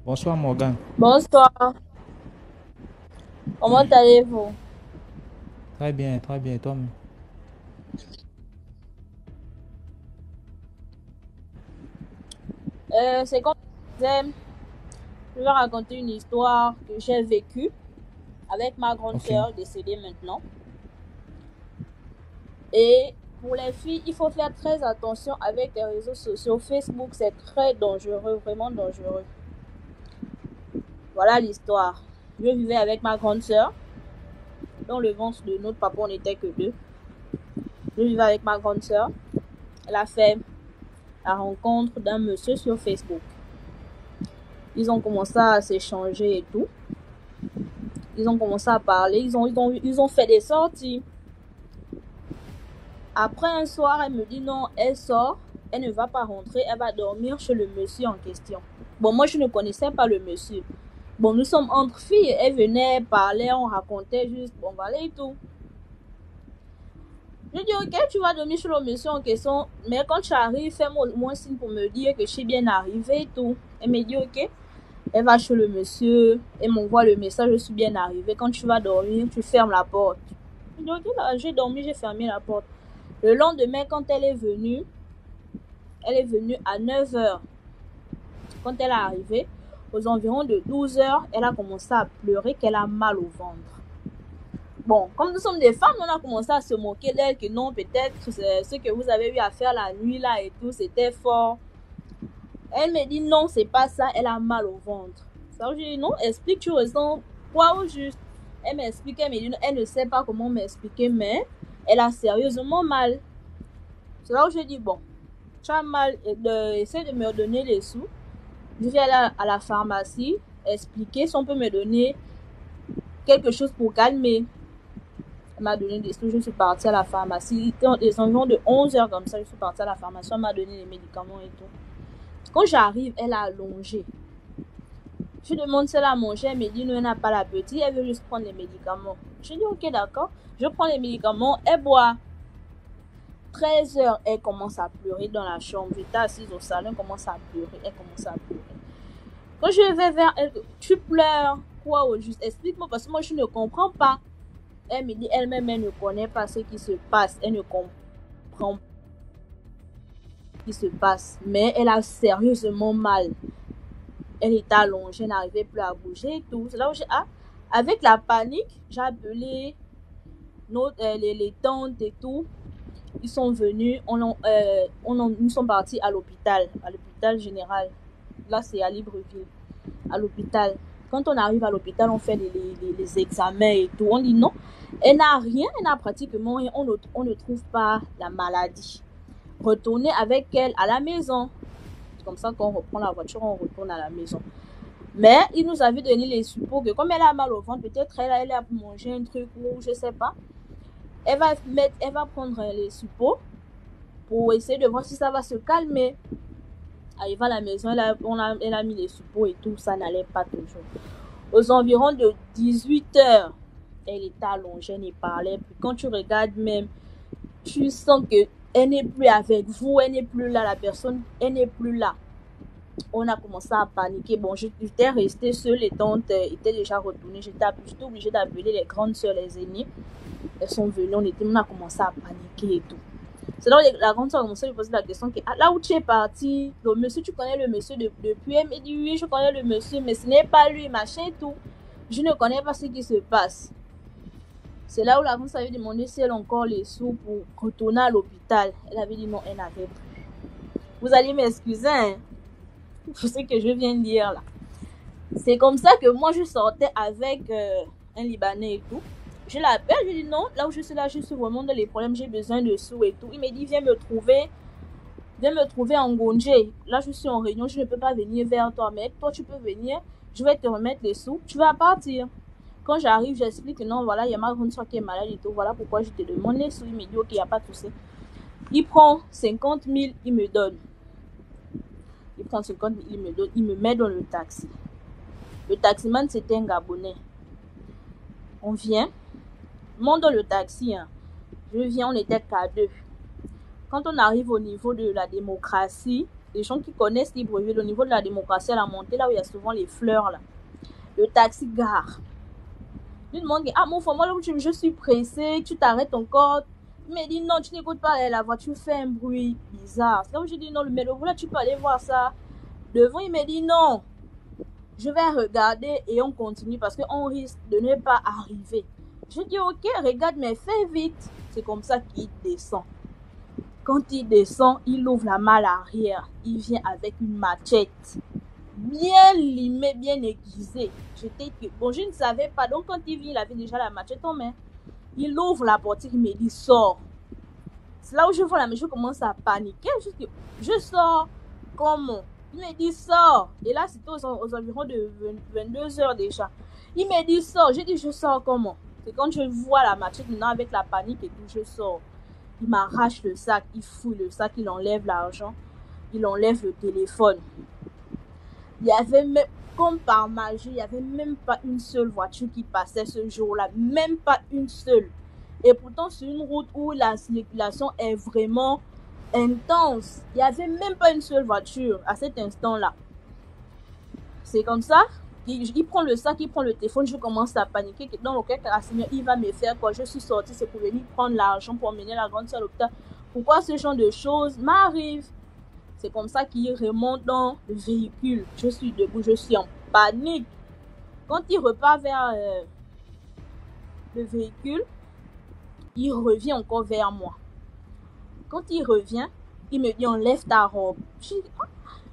Bonsoir Morgan. Bonsoir, comment allez-vous? Très bien, et toi? C'est comme je disais, je vais raconter une histoire que j'ai vécue avec ma grande Ok, sœur décédée maintenant. Et pour les filles, il faut faire très attention avec les réseaux sociaux. Facebook, c'est très dangereux, vraiment dangereux. Voilà l'histoire. Je vivais avec ma grande sœur. Dans le ventre de notre papa, on n'était que deux. Je vivais avec ma grande sœur. Elle a fait la rencontre d'un monsieur sur Facebook. Ils ont commencé à s'échanger et tout. Ils ont commencé à parler, ils ont fait des sorties. Après un soir, elle me dit non, elle sort, elle ne va pas rentrer, elle va dormir chez le monsieur en question. Bon, moi je ne connaissais pas le monsieur. Bon, nous sommes entre filles, elle venait parler, on racontait juste, bon voilà et tout. Je dis ok, tu vas dormir chez le monsieur en question, mais quand tu arrives, fais-moi au moins signe pour me dire que je suis bien arrivée et tout. Elle me dit ok. Elle va chez le monsieur, elle m'envoie le message, je suis bien arrivée. Quand tu vas dormir, tu fermes la porte. Je dis, ok, là, j'ai dormi, j'ai fermé la porte. Le lendemain, quand elle est venue à 9 heures. Quand elle est arrivée, aux environs de 12 heures, elle a commencé à pleurer qu'elle a mal au ventre. Bon, comme nous sommes des femmes, on a commencé à se moquer d'elle, que non, peut-être ce que vous avez eu à faire la nuit là et tout, c'était fort. Elle me dit non, c'est pas ça, elle a mal au ventre. Ça, je dis non, explique, tu ressens quoi au juste. Elle m'explique, elle me dit elle ne sait pas comment m'expliquer, mais elle a sérieusement mal. C'est là où je dis bon, tu as mal, essaie de me donner les sous. Je vais aller à la pharmacie, expliquer si on peut me donner quelque chose pour calmer. Elle m'a donné des sous, je suis partie à la pharmacie. Les environs de 11 heures comme ça, je suis partie à la pharmacie, on m'a donné les médicaments et tout. Quand j'arrive, elle a allongé. Je demande si elle a mangé, elle me dit non, elle n'a pas l'appétit, elle veut juste prendre les médicaments. Je dis ok, d'accord, je prends les médicaments, elle boit. 13 heures, elle commence à pleurer dans la chambre. J'étais assise au salon, elle commence à pleurer, elle commence à pleurer. Quand je vais vers elle, tu pleures, quoi au juste? Explique-moi parce que moi je ne comprends pas. Elle me dit elle-même, elle ne connaît pas ce qui se passe, elle ne comprend pas ce qui se passe, mais elle a sérieusement mal. Elle était allongée, elle n'arrivait plus à bouger et tout. C'est là où avec la panique, j'ai appelé les tantes et tout. Ils sont venus, nous sommes partis à l'hôpital général. Là, c'est à Libreville, à l'hôpital. Quand on arrive à l'hôpital, on fait les examens et tout. On dit non, elle n'a rien, elle n'a pratiquement rien. On ne trouve pas la maladie. Retournez avec elle à la maison. Comme ça, quand on reprend la voiture, on retourne à la maison. Mais il nous avait donné les suppos que comme elle a mal au ventre, peut-être elle a mangé un truc ou je sais pas. Elle va prendre les suppos pour essayer de voir si ça va se calmer. Arrivée à la maison, elle a mis les suppos et tout, ça n'allait pas toujours. Aux environs de 18 heures, elle était allongée, elle ne parlait plus. Quand tu regardes même, tu sens que elle n'est plus avec vous, elle n'est plus là, la personne, elle n'est plus là. On a commencé à paniquer. Bon, j'étais restée seule, les tantes étaient déjà retournées. J'étais obligée d'appeler les grandes soeurs, les aînées. Elles sont venues, on a commencé à paniquer et tout. C'est là où la grande soeur a commencé à lui poser la question que, là où tu es parti, le monsieur, tu connais le monsieur depuis? Elle me dit oui, je connais le monsieur, mais ce n'est pas lui, machin et tout. Je ne connais pas ce qui se passe. C'est là où la grande soeur avait demandé si elle a encore les sous pour retourner à l'hôpital. Elle avait dit non, elle n'avait plus. Vous allez m'excuser, hein, pour ce que je viens de dire là. C'est comme ça que moi je sortais avec un Libanais et tout. Je l'appelle, je lui dis non, là où je suis là, je suis vraiment dans les problèmes, j'ai besoin de sous et tout. Il me dit viens me trouver en Gonje. Là je suis en réunion, je ne peux pas venir vers toi, mais toi tu peux venir, je vais te remettre les sous, tu vas partir. Quand j'arrive, j'explique que non, voilà, il y a ma grande soeur qui est malade et tout, voilà pourquoi je te demande les sous. Il me dit ok, il n'y a pas de souci. Il prend 50 000, il me donne. Il prend 50 000, il me donne, il me met dans le taxi. Le taximan, c'était un Gabonais. On vient, monte dans le taxi. Hein. Je viens, on était qu'à deux. Quand on arrive au niveau de la démocratie des gens qui connaissent Libreville, au niveau de la démocratie à la montée, là où il y a souvent les fleurs, là. Le taxi gare. Lui demande, ah mon frère, moi je suis pressée, tu t'arrêtes encore. Il me dit, non, tu n'écoutes pas, la voiture fait un bruit bizarre. C'est là où je dis, non, mais le voilà, tu peux aller voir ça. Devant, il me dit, non, je vais regarder et on continue parce qu'on risque de ne pas arriver. Je dis, ok, regarde, mais fais vite. C'est comme ça qu'il descend. Quand il descend, il ouvre la malle arrière. Il vient avec une machette. Bien limée, bien aiguisée. Bon, je ne savais pas. Donc, quand il vient, il avait déjà la machette en main. Il ouvre la portière, il me dit, sors. C'est là où je vois la je commence à paniquer. Je sors. Comment? Il me dit, sors. Et là, c'était aux environs de 22h déjà. Il me dit, sors. J'ai dit, je sors comment? C'est quand je vois la machette, maintenant avec la panique et tout, je sors. Il m'arrache le sac, il fouille le sac, il enlève l'argent, il enlève le téléphone. Il y avait même, comme par magie, il n'y avait même pas une seule voiture qui passait ce jour-là, même pas une seule. Et pourtant, sur une route où la circulation est vraiment intense, il n'y avait même pas une seule voiture à cet instant-là. C'est comme ça. Il prend le sac, il prend le téléphone, je commence à paniquer. Dans le cas il va me faire quoi? Je suis sortie, c'est pour venir prendre l'argent pour emmener la grande soeur à l'hôpital. Pourquoi ce genre de choses m'arrive? C'est comme ça qu'il remonte dans le véhicule. Je suis debout, je suis en panique. Quand il repart vers le véhicule, il revient encore vers moi. Quand il revient, il me dit, enlève ta robe. Je dis,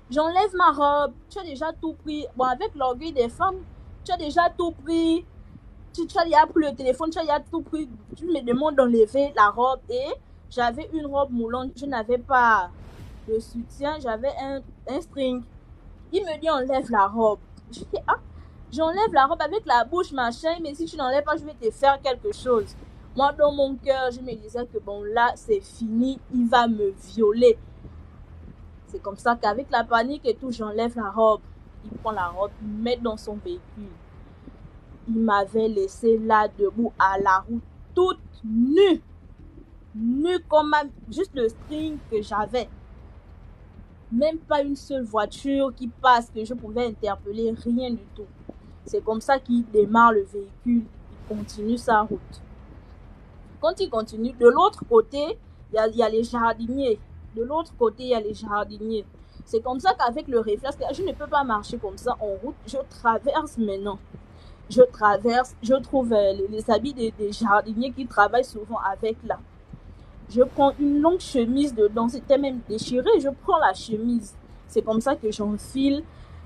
j'enlève ma robe, tu as déjà tout pris. Bon, avec l'orgueil des femmes, tu as déjà tout pris. Tu as déjà pris le téléphone, tu as déjà tout pris. Tu me demandes d'enlever la robe. Et j'avais une robe moulante, je n'avais pas de soutien, j'avais un string. Il me dit, enlève la robe. Je dis, ah, j'enlève la robe avec la bouche, machin, mais si tu n'enlèves pas, je vais te faire quelque chose. Moi, dans mon cœur, je me disais que bon, là, c'est fini, il va me violer. C'est comme ça qu'avec la panique et tout, j'enlève la robe. Il prend la robe, il met dans son véhicule. Il m'avait laissé là debout à la route, toute nue. Nue comme juste le string que j'avais. Même pas une seule voiture qui passe que je pouvais interpeller, rien du tout. C'est comme ça qu'il démarre le véhicule, il continue sa route. Quand il continue, de l'autre côté, il y a les jardiniers. De l'autre côté, il y a les jardiniers. C'est comme ça qu'avec le réflexe, je ne peux pas marcher comme ça en route. Je traverse maintenant. Je traverse, je trouve les habits des jardiniers qui travaillent souvent avec là. Je prends une longue chemise dedans. C'était même déchiré. Je prends la chemise. C'est comme ça que j'enfile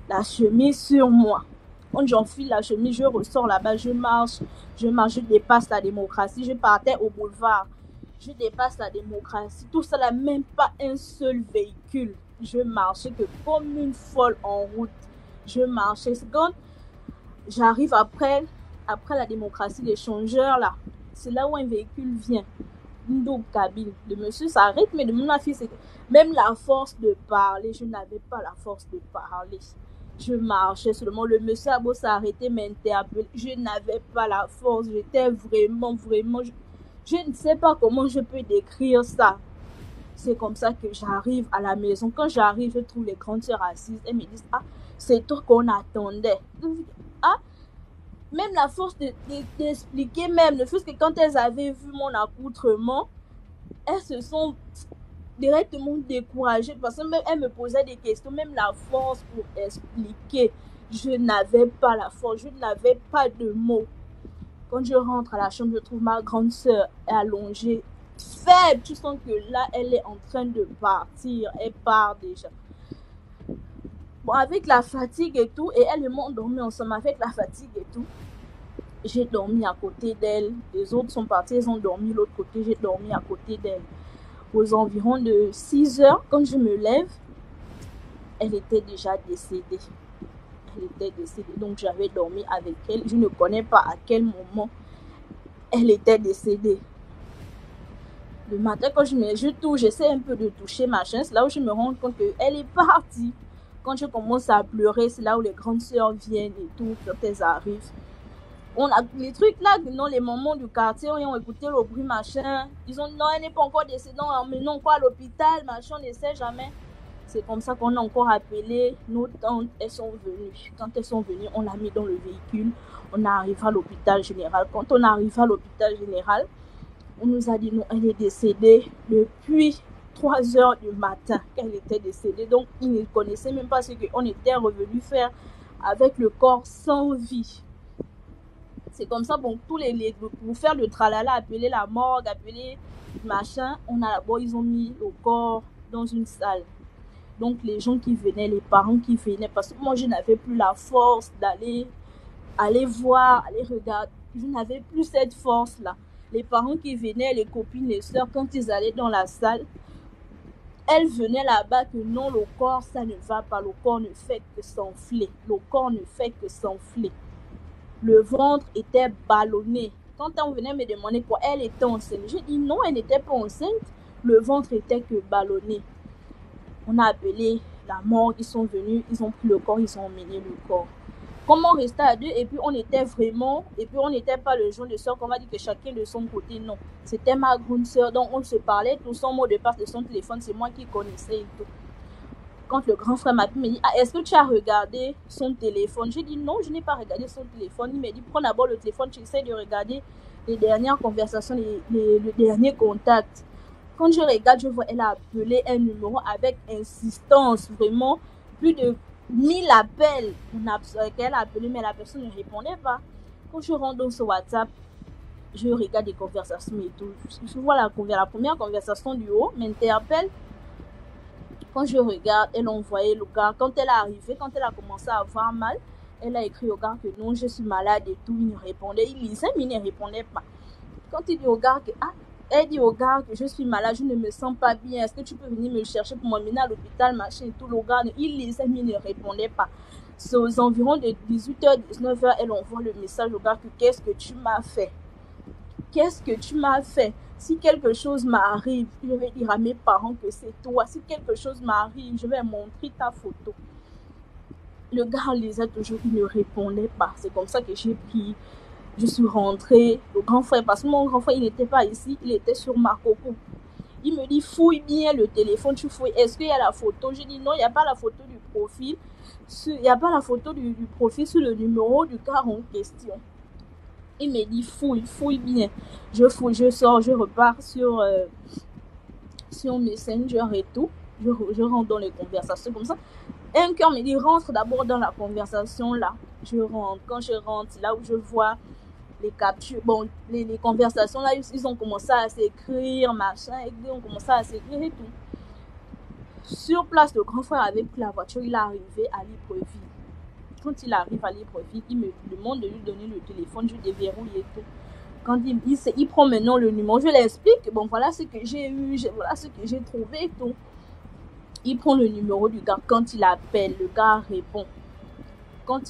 la chemise sur moi. Quand j'enfile la chemise, je ressors là-bas. Je marche, je dépasse la démocratie. Je partais au boulevard. Je dépasse la démocratie. Tout ça là, même pas un seul véhicule. Je marchais que comme une folle en route. Je marchais. C'est quand j'arrive après la démocratie, l'échangeur là. C'est là où un véhicule vient. Une double cabine. Le monsieur s'arrête, mais de ma fille, c'est même la force de parler. Je n'avais pas la force de parler. Je marchais seulement. Le monsieur a beau s'arrêter, m'interpeller. Je n'avais pas la force. J'étais vraiment. Je ne sais pas comment je peux décrire ça. C'est comme ça que j'arrive à la maison. Quand j'arrive, je trouve les grandes sœurs assises. Elles me disent, ah, c'est toi qu'on attendait. Ah, même la force d'expliquer, même le fait que quand elles avaient vu mon accoutrement, elles se sont directement découragées parce qu'elles me posaient des questions, même la force pour expliquer. Je n'avais pas la force, je n'avais pas de mots. Quand je rentre à la chambre, je trouve ma grande sœur allongée, faible. Tu sens que là, elle est en train de partir. Elle part déjà. Bon, avec la fatigue et tout, et elle et moi, on dormait ensemble avec la fatigue et tout. J'ai dormi à côté d'elle. Les autres sont partis, ils ont dormi de l'autre côté. J'ai dormi à côté d'elle. Aux environs de 6 heures, quand je me lève, elle était déjà décédée. Elle était décédée, donc j'avais dormi avec elle. Je ne connais pas à quel moment elle était décédée. Le matin, quand j'essaie un peu de toucher ma chaîne, c'est là où je me rends compte qu'elle est partie. Quand je commence à pleurer, c'est là où les grandes sœurs viennent et tout, quand elles arrivent. On a les trucs là, non, les mamans du quartier ont écouté le bruit, machin. Ils ont dit non, elle n'est pas encore décédée, mais non, quoi, à l'hôpital, machin, on ne sait jamais. C'est comme ça qu'on a encore appelé nos tantes, elles sont venues. Quand elles sont venues, on l'a mis dans le véhicule, on arrive à l'hôpital général. Quand on arrive à l'hôpital général, on nous a dit non, elle est décédée depuis 3 heures du matin qu'elle était décédée. Donc, ils ne connaissaient même pas ce qu'on était revenu faire avec le corps sans vie. C'est comme ça, bon, pour faire le tralala, appeler la morgue, appeler machin, ils ont mis le corps dans une salle. Donc, les gens qui venaient, les parents qui venaient, parce que moi, je n'avais plus la force d'aller voir, aller regarder. Je n'avais plus cette force-là. Les parents qui venaient, les copines, les soeurs, quand ils allaient dans la salle, elles venaient là-bas que non, le corps, ça ne va pas. Le corps ne fait que s'enfler. Le corps ne fait que s'enfler. Le ventre était ballonné. Quand on venait me demander quoi, elle était enceinte. J'ai dit non, elle n'était pas enceinte. Le ventre était que ballonné. On a appelé la morgue, ils sont venus, ils ont pris le corps, ils ont emmené le corps. Comme on restait à deux, et puis on n'était pas le genre de soeur qu'on va dire que chacun de son côté, non. C'était ma grande soeur, donc on se parlait, tout son mot de passe de son téléphone, c'est moi qui connaissais et tout. Quand le grand frère m'a dit, est-ce que tu as regardé son téléphone? J'ai dit non, je n'ai pas regardé son téléphone. Il m'a dit, prends d'abord le téléphone, tu essaies de regarder les dernières conversations, les derniers contacts. Quand je regarde, je vois elle a appelé un numéro avec insistance, vraiment, plus de 1000 appels qu'elle a appelé, mais la personne ne répondait pas. Quand je rentre dans ce WhatsApp, je regarde les conversations et tout. Je vois la première conversation du haut, m'interpelle. Quand je regarde, elle a envoyé le gars. Quand elle est arrivée, quand elle a commencé à avoir mal, elle a écrit au gars que non, je suis malade et tout. Il ne répondait. Il lisait, mais il ne répondait pas. Quand il dit au gars que elle dit au gars que je suis malade, je ne me sens pas bien. Est-ce que tu peux venir me chercher pour m'emmener à l'hôpital, machin et tout. Le gars, il lisait, mais il ne répondait pas. C'est aux environs de 18h, 19h, elle envoie le message au gars que qu'est-ce que tu m'as fait? Qu'est-ce que tu m'as fait? Si quelque chose m'arrive, je vais dire à mes parents que c'est toi. Si quelque chose m'arrive, je vais montrer ta photo. Le gars lisait toujours, il ne répondait pas. C'est comme ça que je suis rentrée, le grand frère, parce que mon grand frère, il n'était pas ici, il était sur Makoko. Il me dit, fouille bien le téléphone, tu fouilles. Est-ce qu'il y a la photo? Je dis non, il n'y a pas la photo du profil. Il n'y a pas la photo du profil sur le numéro du gars en question. Il me dit, fouille bien. Je fouille, je sors, je repars sur Messenger et tout. Je rentre dans les conversations comme ça. Un cœur me dit, rentre d'abord dans la conversation là. Je rentre. Quand je rentre, là où je vois les captures, bon, les conversations là, ils ont commencé à s'écrire, machin, et ils ont commencé à s'écrire et tout. Sur place, le grand frère avait pris la voiture, il est arrivé à Libreville. Quand il arrive à Libreville, il me demande de lui donner le téléphone, je déverrouille et tout. Quand il prend maintenant le numéro, je l'explique, bon, voilà ce que j'ai eu, voilà ce que j'ai trouvé et tout. Il prend le numéro du gars, quand il appelle, le gars répond. Quand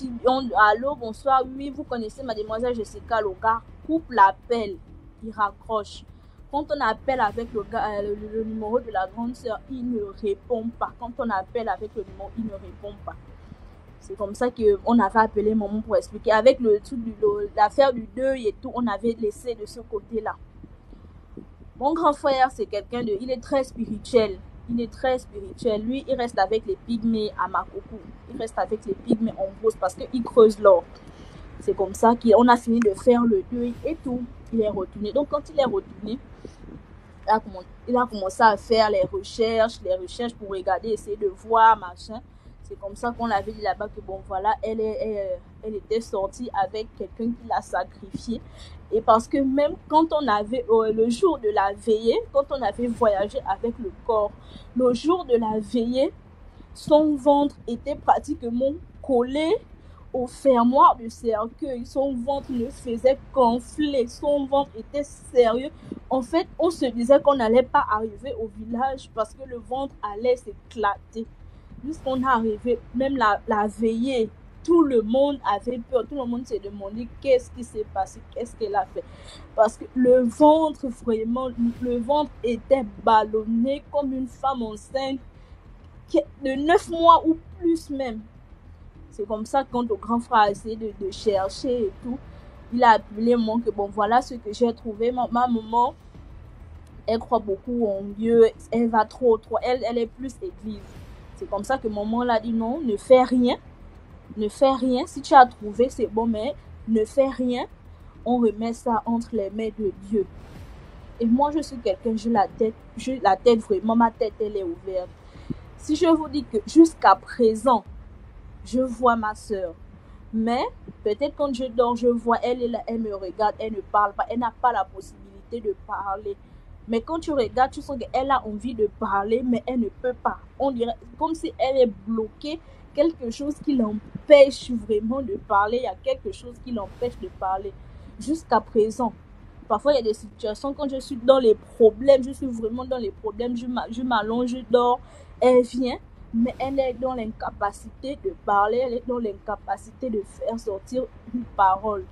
allô, bonsoir, oui, vous connaissez mademoiselle Jessica, le gars coupe l'appel, il raccroche. Quand on appelle avec le numéro de la grande sœur, il ne répond pas. Quand on appelle avec le numéro, il ne répond pas. C'est comme ça qu'on avait appelé maman pour expliquer. Avec l'affaire du deuil et tout, on avait laissé de ce côté-là. Mon grand frère, c'est il est très spirituel. Il est très spirituel. Lui, il reste avec les pygmées à Makoko. Il reste avec les pygmées en Beauce parce qu'il creuse l'or. C'est comme ça qu'on a fini de faire le deuil et tout. Il est retourné. Donc, quand il est retourné, il a commencé à faire les recherches pour regarder, essayer de voir, machin. C'est comme ça qu'on avait dit là-bas que bon, voilà, elle était sortie avec quelqu'un qui l'a sacrifiée. Et parce que même quand on avait, le jour de la veillée, quand on avait voyagé avec le corps, le jour de la veillée, son ventre était pratiquement collé au fermoir du cercueil. Son ventre ne faisait qu'enfler. Son ventre était sérieux. En fait, on se disait qu'on n'allait pas arriver au village parce que le ventre allait s'éclater. Jusqu'on est arrivé, même la veillée, tout le monde avait peur. Tout le monde s'est demandé qu'est-ce qui s'est passé, qu'est-ce qu'elle a fait. Parce que le ventre était ballonné comme une femme enceinte de 9 mois ou plus même. C'est comme ça que quand le grand frère a essayé de chercher et tout, il a appelé moi que bon, voilà ce que j'ai trouvé. Ma maman, elle croit beaucoup en Dieu, elle va trop, elle est plus église. C'est comme ça que maman l'a dit non, ne fais rien. Ne fais rien. Si tu as trouvé, c'est bon, mais ne fais rien. On remet ça entre les mains de Dieu. Et moi, je suis quelqu'un, j'ai la tête vraiment, ma tête, elle est ouverte. Si je vous dis que jusqu'à présent, je vois ma soeur, mais peut-être quand je dors, je vois elle est là, elle me regarde, elle ne parle pas, elle n'a pas la possibilité de parler. Mais quand tu regardes, tu sens qu'elle a envie de parler, mais elle ne peut pas. On dirait comme si elle est bloquée, quelque chose qui l'empêche vraiment de parler. Il y a quelque chose qui l'empêche de parler. Jusqu'à présent, parfois il y a des situations, quand je suis dans les problèmes, je suis vraiment dans les problèmes, je m'allonge, je dors, elle vient, mais elle est dans l'incapacité de parler, elle est dans l'incapacité de faire sortir une parole.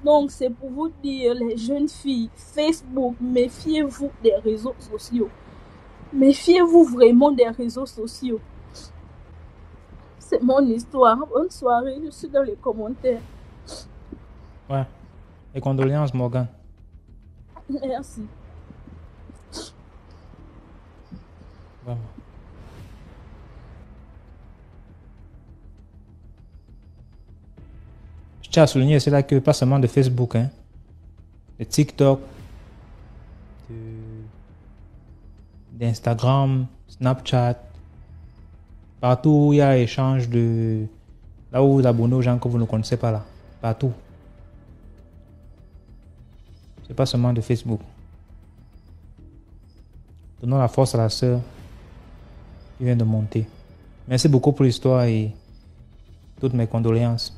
Donc, c'est pour vous dire, les jeunes filles, Facebook, méfiez-vous des réseaux sociaux. Méfiez-vous vraiment des réseaux sociaux. C'est mon histoire. Bonne soirée, je suis dans les commentaires. Ouais. Et condoléances, Morgan. Merci. Vraiment. Je tiens à souligner, c'est là que pas seulement de Facebook, hein. De TikTok, d'Instagram, Snapchat. Partout où il y a échange de... Là où vous abonnez aux gens que vous ne connaissez pas là. Partout. C'est pas seulement de Facebook. Donnons la force à la sœur qui vient de monter. Merci beaucoup pour l'histoire et toutes mes condoléances.